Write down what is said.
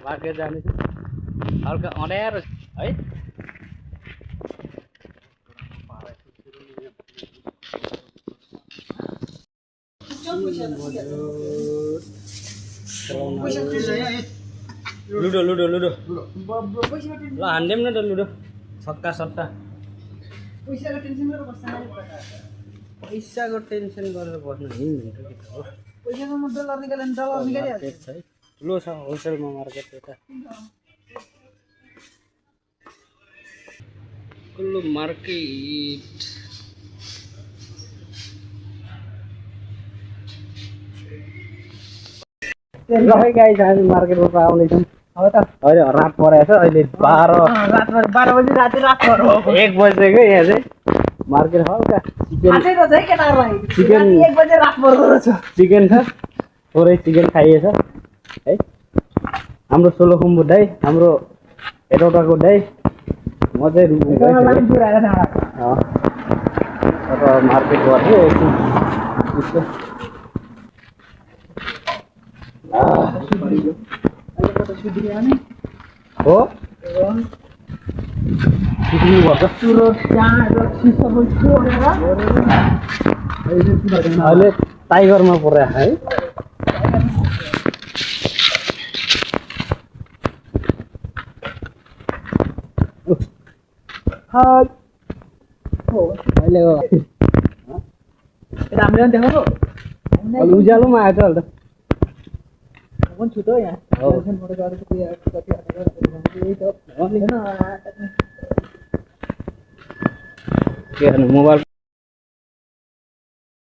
market जाने छ हल्का अँध्यारो छ है लुडो लुडो लुडो ल हान्दिउँ न त लुडो सट्टा सट्टा पैसाको टेन्सन गरेर बस्नु हिँड्नु के त हो पैसाको मुद्दा लर्ने गरे डलर निकालिहाल्छ मार्केट छ है ठुलो छ होलसेलमा मार्केट यता कुल्लु मार्केट ल है गाइस हामी मार्केटबाट आउँदैछौँ हो त अहिले रात परेको छ अहिले 12 बजे राति रात पर्यो 1 बजेको यहाँ चाहिँ मार्केट हल्का चिकन आछै त है केटाहरुलाई चिकन 1 बजे रात पर्यो रहेछ चिकन छ थोरै चिकन खाइएछ है हाम्रो सोलोखुम्बु दाइ हाम्रो एटौटाको दाइ म चाहिँ मार्केट गर्थेँ हो सिक्नु पर्छ अहिले टाइगरमा पुऱ्याएको है अहिले हामीले देखाउनु उज्यालोमा आएछ अहिले त पनि छुटो यहाँ फोटो गरेको के मोबाइल